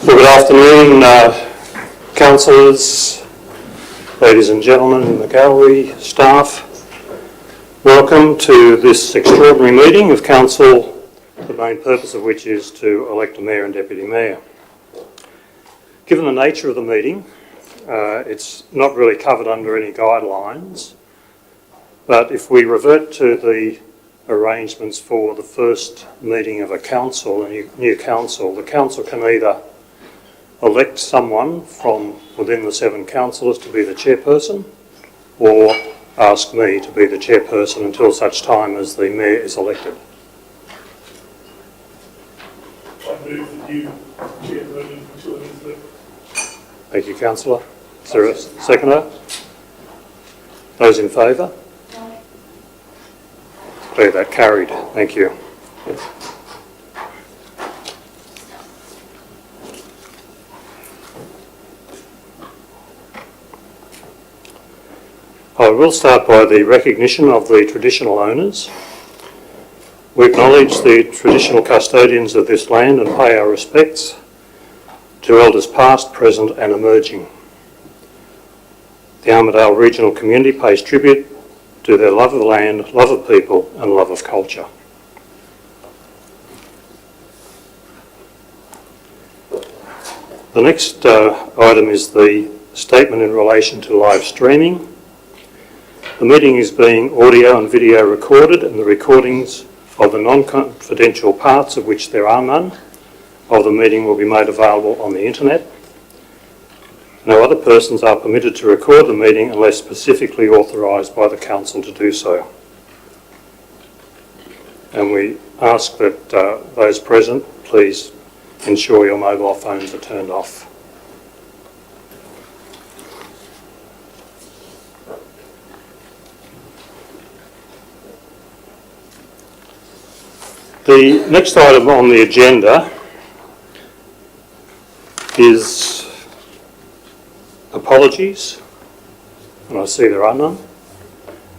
Well, good afternoon, councillors, ladies and gentlemen in the gallery, staff. Welcome to this extraordinary meeting of council, the main purpose of which is to elect a mayor and deputy mayor. Given the nature of the meeting, it's not really covered under any guidelines, but if we revert to the arrangements for the first meeting of a council, a new council, the council can either elect someone from within the 7 councillors to be the chairperson, or ask me to be the chairperson until such time as the mayor is elected. I move that you chairperson until it is elected. Thank you, councillor. Is there a seconder? Those in favour? Declare that carried. Thank you. I will start by the recognition of the traditional owners. We acknowledge the traditional custodians of this land and pay our respects to elders past, present and emerging. The Armidale regional community pays tribute to their love of the land, love of people and love of culture. The next item is the statement in relation to live streaming. The meeting is being audio and video recorded, and the recordings of the non-confidential parts, of which there are none, of the meeting will be made available on the internet. No other persons are permitted to record the meeting unless specifically authorised by the council to do so. And we ask that those present please ensure your mobile phones are turned off. The next item on the agenda is apologies, and I see there are none.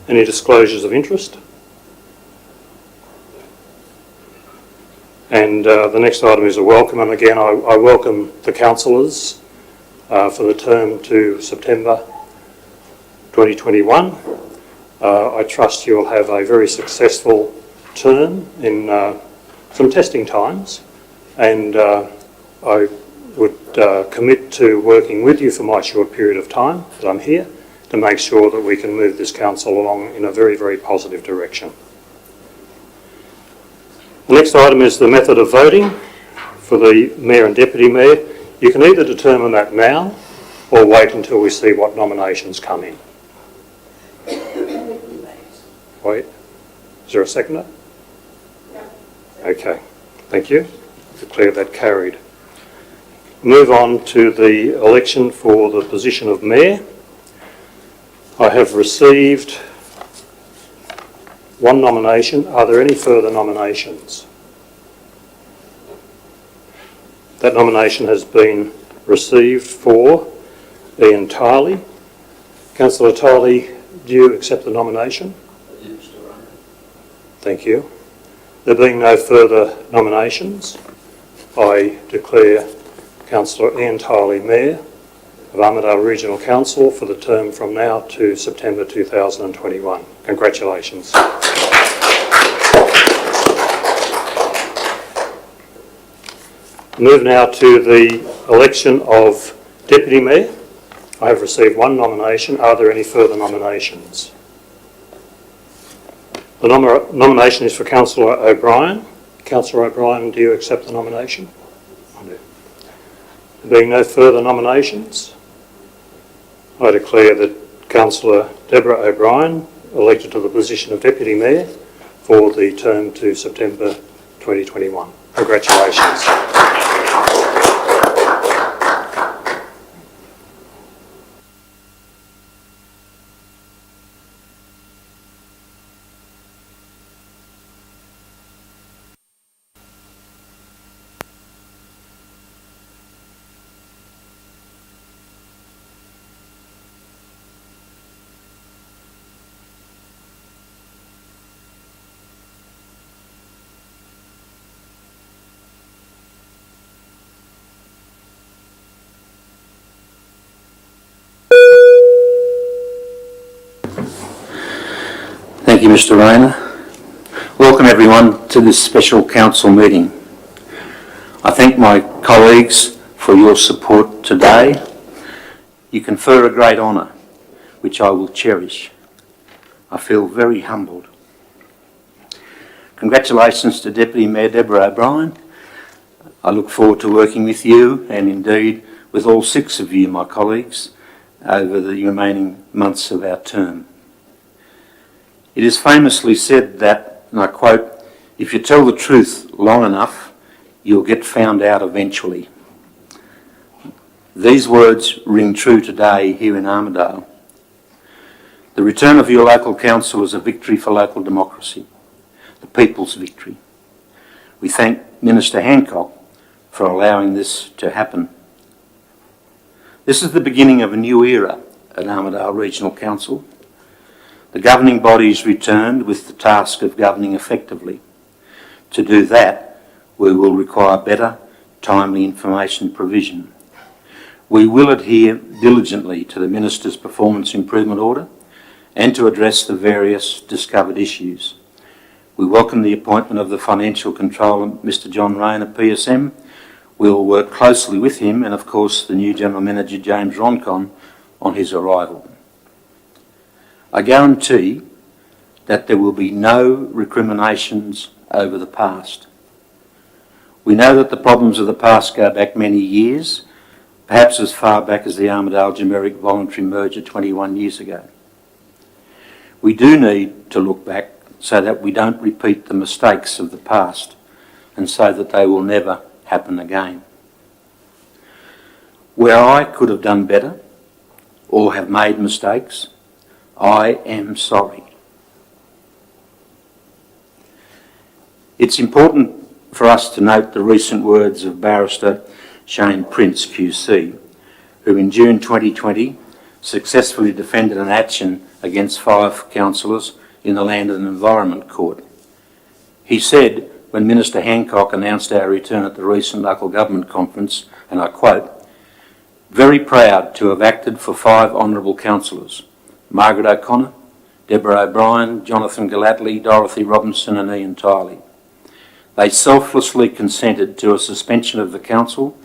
Any disclosures of interest? And the next item is a welcome, and again I welcome the councillors for the term to September 2021. I trust you'll have a very successful term in some testing times, and I would commit to working with you for my short period of time that I'm here to make sure that we can move this council along in a very, very positive direction. The next item is the method of voting for the mayor and deputy mayor. You can either determine that now or wait until we see what nominations come in. Wait, is there a seconder? Okay, thank you. Declare that carried. Move on to the election for the position of mayor. I have received one nomination. Are there any further nominations? That nomination has been received for Ian Tiley. Councillor Tiley, do you accept the nomination? Yes, Your Honour. Thank you. There being no further nominations, I declare Councillor Ian Tiley Mayor of Armidale Regional Council for the term from now to September 2021. Congratulations. Move now to the election of Deputy Mayor. I have received one nomination. Are there any further nominations? The nomination is for Councillor O'Brien. Councillor O'Brien, do you accept the nomination? I do. There being no further nominations, I declare that Councillor Deborah O'Brien elected to the position of Deputy Mayor for the term to September 2021. Congratulations. you, Mr. Rayner. Welcome everyone to this special council meeting. I thank my colleagues for your support today. You confer a great honour, which I will cherish. I feel very humbled. Congratulations to Deputy Mayor Deborah O'Brien. I look forward to working with you and indeed with all 6 of you, my colleagues, over the remaining months of our term. It is famously said that, and I quote, "If you tell the truth long enough, you'll get found out eventually." These words ring true today here in Armidale. The return of your local council is a victory for local democracy, the people's victory. We thank Minister Hancock for allowing this to happen. This is the beginning of a new era at Armidale Regional Council. The governing bodies returned with the task of governing effectively. To do that, we will require better, timely information provision. We will adhere diligently to the Minister's Performance Improvement Order and to address the various discovered issues. We welcome the appointment of the Financial Controller, Mr. John Rayner, PSM. We will work closely with him and, of course, the new General Manager, James Roncon, on his arrival. I guarantee that there will be no recriminations over the past. We know that the problems of the past go back many years, perhaps as far back as the Armidale Generic Voluntary Merger 21 years ago. We do need to look back so that we don't repeat the mistakes of the past and so that they will never happen again. Where I could have done better or have made mistakes, I am sorry. It's important for us to note the recent words of Barrister Shane Prince QC, who in June 2020 successfully defended an action against 5 councillors in the Land and Environment Court. He said, when Minister Hancock announced our return at the recent local government conference, and I quote, "Very proud to have acted for 5 honourable councillors, Margaret O'Connor, Deborah O'Brien, Jonathan Gallatley, Dorothy Robinson and Ian Tiley. They selflessly consented to a suspension of the council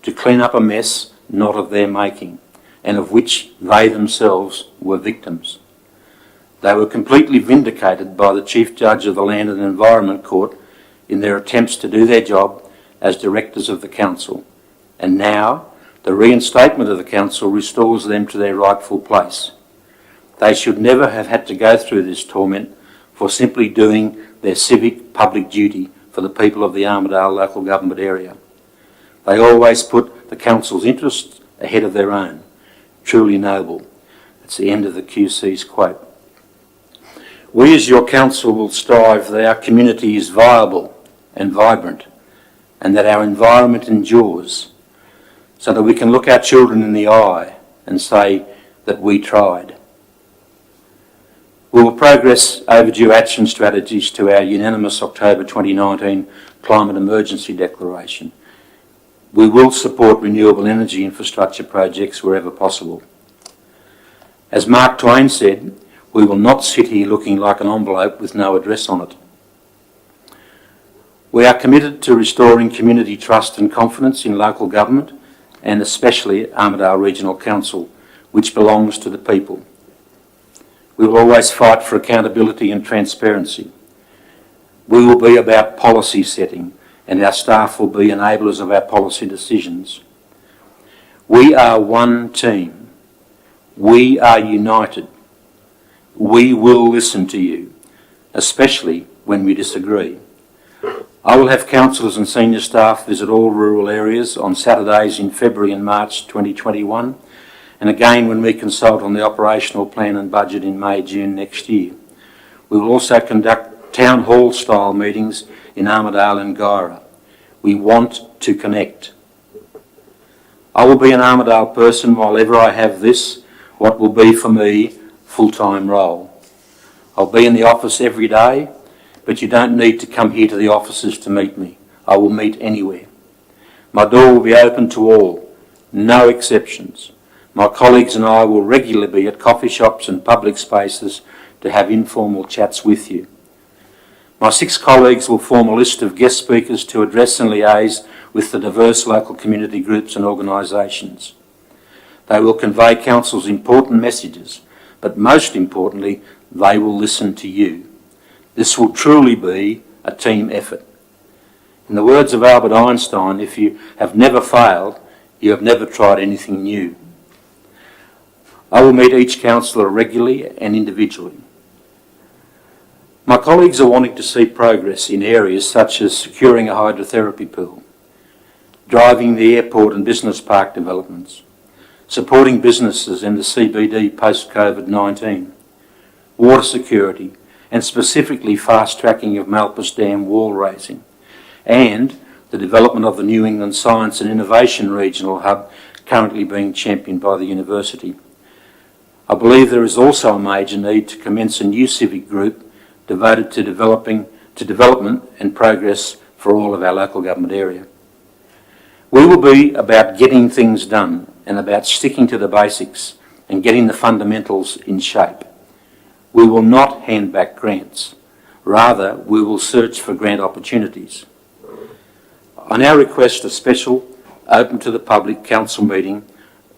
to clean up a mess not of their making, and of which they themselves were victims. They were completely vindicated by the Chief Judge of the Land and Environment Court in their attempts to do their job as directors of the council, and now the reinstatement of the council restores them to their rightful place. They should never have had to go through this torment for simply doing their civic public duty for the people of the Armidale local government area. They always put the council's interests ahead of their own. Truly noble." That's the end of the QC's quote. We as your council will strive that our community is viable and vibrant and that our environment endures so that we can look our children in the eye and say that we tried. We will progress overdue action strategies to our unanimous October 2019 Climate Emergency Declaration. We will support renewable energy infrastructure projects wherever possible. As Mark Twain said, we will not sit here looking like an envelope with no address on it. We are committed to restoring community trust and confidence in local government and especially Armidale Regional Council, which belongs to the people. We will always fight for accountability and transparency. We will be about policy setting and our staff will be enablers of our policy decisions. We are one team. We are united. We will listen to you, especially when we disagree. I will have councillors and senior staff visit all rural areas on Saturdays in February and March 2021, and again when we consult on the operational plan and budget in May, June next year. We will also conduct town hall style meetings in Armidale and Guyra. We want to connect. I will be an Armidale person while ever I have this, what will be for me, full-time role. I'll be in the office every day, but you don't need to come here to the offices to meet me. I will meet anywhere. My door will be open to all, no exceptions. My colleagues and I will regularly be at coffee shops and public spaces to have informal chats with you. My 6 colleagues will form a list of guest speakers to address and liaise with the diverse local community groups and organisations. They will convey Council's important messages, but most importantly, they will listen to you. This will truly be a team effort. In the words of Albert Einstein, if you have never failed, you have never tried anything new. I will meet each councillor regularly and individually. My colleagues are wanting to see progress in areas such as securing a hydrotherapy pool, driving the airport and business park developments, supporting businesses in the CBD post-COVID-19, water security, and specifically fast-tracking of Malpas Dam wall raising, and the development of the New England Science and Innovation Regional Hub currently being championed by the university. I believe there is also a major need to commence a new civic group devoted to development and progress for all of our local government area. We will be about getting things done and about sticking to the basics and getting the fundamentals in shape. We will not hand back grants. Rather, we will search for grant opportunities. I now request a special, open to the public council meeting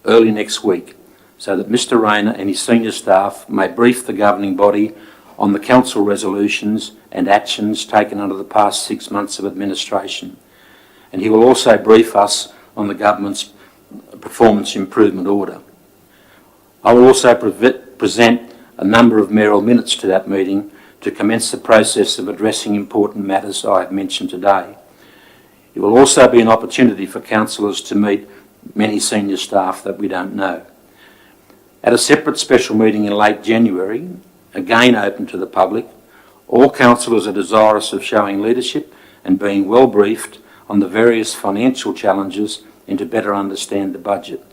early next week so that Mr Rayner and his senior staff may brief the governing body on the council resolutions and actions taken under the past 6 months of administration. And he will also brief us on the government's performance improvement order. I will also present a number of mayoral minutes to that meeting to commence the process of addressing important matters I have mentioned today. It will also be an opportunity for councillors to meet many senior staff that we don't know. At a separate special meeting in late January, again open to the public, all councillors are desirous of showing leadership and being well briefed on the various financial challenges and to better understand the budget.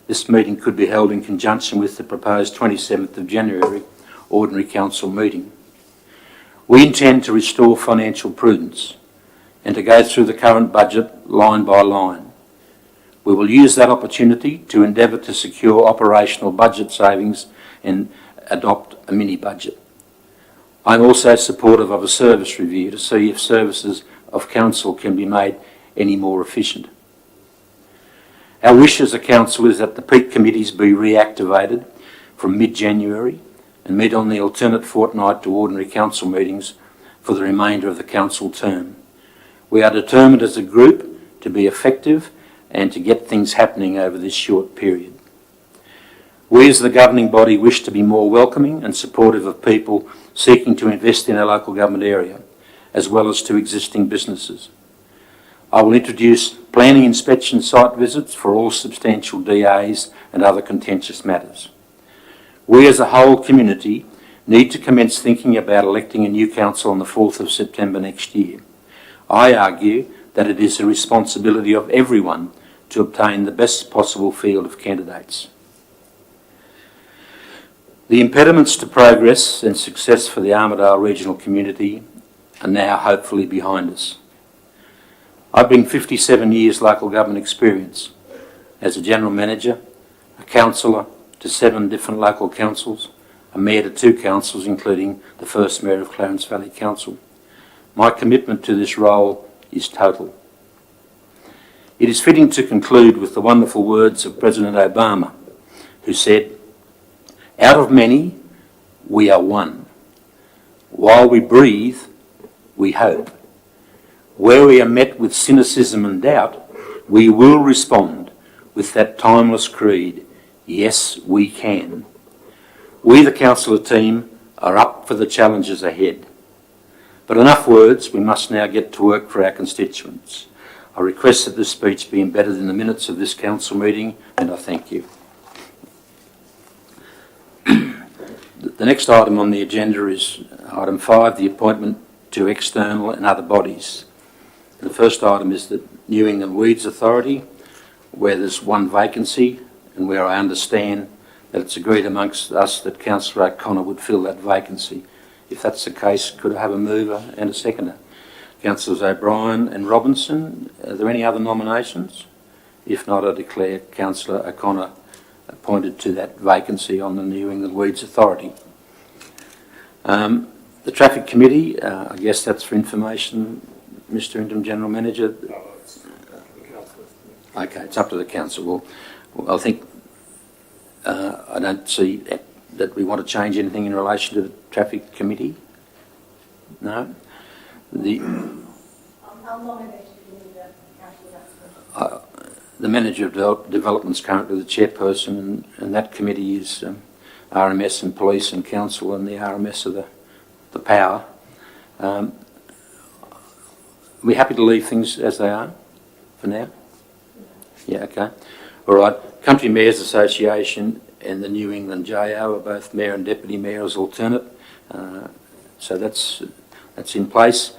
This meeting could be held in conjunction with the proposed 27th of January Ordinary Council meeting. We intend to restore financial prudence and to go through the current budget line by line. We will use that opportunity to endeavour to secure operational budget savings and adopt a mini-budget. I'm also supportive of a service review to see if services of council can be made any more efficient. Our wish as a council is that the peak committees be reactivated from mid-January and meet on the alternate fortnight to ordinary council meetings for the remainder of the council term. We are determined as a group to be effective and to get things happening over this short period. We as the governing body wish to be more welcoming and supportive of people seeking to invest in our local government area, as well as to existing businesses. I will introduce planning inspection site visits for all substantial DAs and other contentious matters. We as a whole community need to commence thinking about electing a new council on the 4th of September next year. I argue that it is the responsibility of everyone to obtain the best possible field of candidates. The impediments to progress and success for the Armidale regional community are now hopefully behind us. I bring 57 years local government experience as a general manager, a councillor to 7 different local councils, a mayor to 2 councils, including the first mayor of Clarence Valley Council. My commitment to this role is total. It is fitting to conclude with the wonderful words of President Obama, who said, "Out of many, we are one. While we breathe, we hope. Where we are met with cynicism and doubt, we will respond with that timeless creed, yes, we can." We, the councillor team, are up for the challenges ahead. But enough words, we must now get to work for our constituents. I request that this speech be embedded in the minutes of this council meeting, and I thank you. The next item on the agenda is item 5, the appointment to external and other bodies. The first item is the New England Weeds Authority, where there's 1 vacancy and where I understand that it's agreed amongst us that Councillor O'Connor would fill that vacancy. If that's the case, could I have a mover and a seconder? Councillors O'Brien and Robinson, are there any other nominations? If not, I declare Councillor O'Connor appointed to that vacancy on the New England Weeds Authority. The Traffic Committee, I guess that's for information, Mr. Interim General Manager. No, it's the councillors. Okay, it's up to the council. Well, I think I don't see that we want to change anything in relation to the Traffic Committee. No? The Manager of Development is currently the chairperson, and that committee is RMS and Police and Council, and the RMS are the power. We're happy to leave things as they are for now? Yeah, okay. All right. Country Mayors Association and the New England JO are both Mayor and Deputy Mayor as alternate. So that's in place.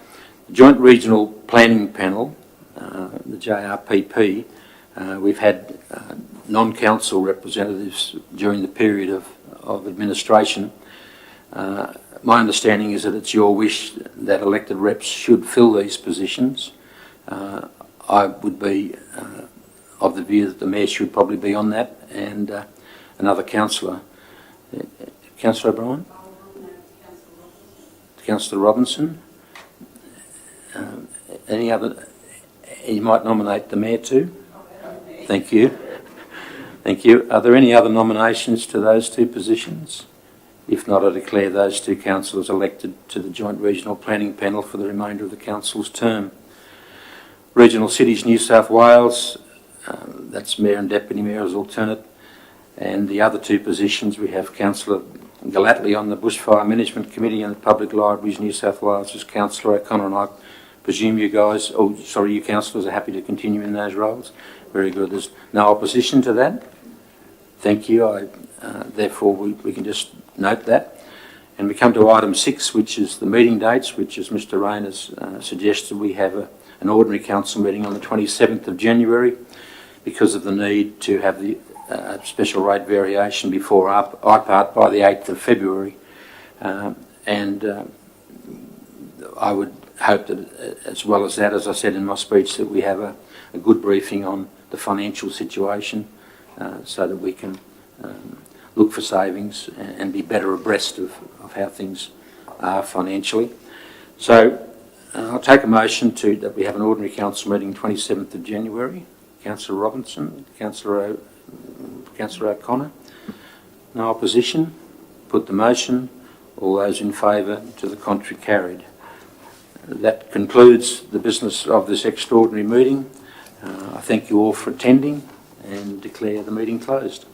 The Joint Regional Planning Panel, the JRPP, we've had non-council representatives during the period of administration. My understanding is that it's your wish that elected reps should fill these positions. I would be of the view that the Mayor should probably be on that, and another councillor. Councillor O'Brien? Councillor Robinson? Any other? You might nominate the Mayor too? Thank you. Thank you. Are there any other nominations to those two positions? If not, I declare those two councillors elected to the Joint Regional Planning Panel for the remainder of the council's term. Regional Cities New South Wales, that's Mayor and Deputy Mayor as alternate. And the other two positions, we have Councillor Gallatley on the Bushfire Management Committee and the Public Libraries New South Wales as Councillor O'Connor, and I presume you councillors are happy to continue in those roles. Very good. There's no opposition to that. Thank you. Therefore, we can just note that. And we come to item 6, which is the meeting dates, which, as Mr. Rain has suggested, we have an ordinary council meeting on the 27th of January because of the need to have the special rate variation before IPART by the 8th of February. And I would hope that, as well as that, as I said in my speech, that we have a good briefing on the financial situation so that we can look for savings and be better abreast of how things are financially. So I'll take a motion that we have an ordinary council meeting 27th of January. Councillor Robinson, Councillor O'Connor. No opposition. Put the motion. All those in favour, to the contrary, carried. That concludes the business of this extraordinary meeting. I thank you all for attending and declare the meeting closed.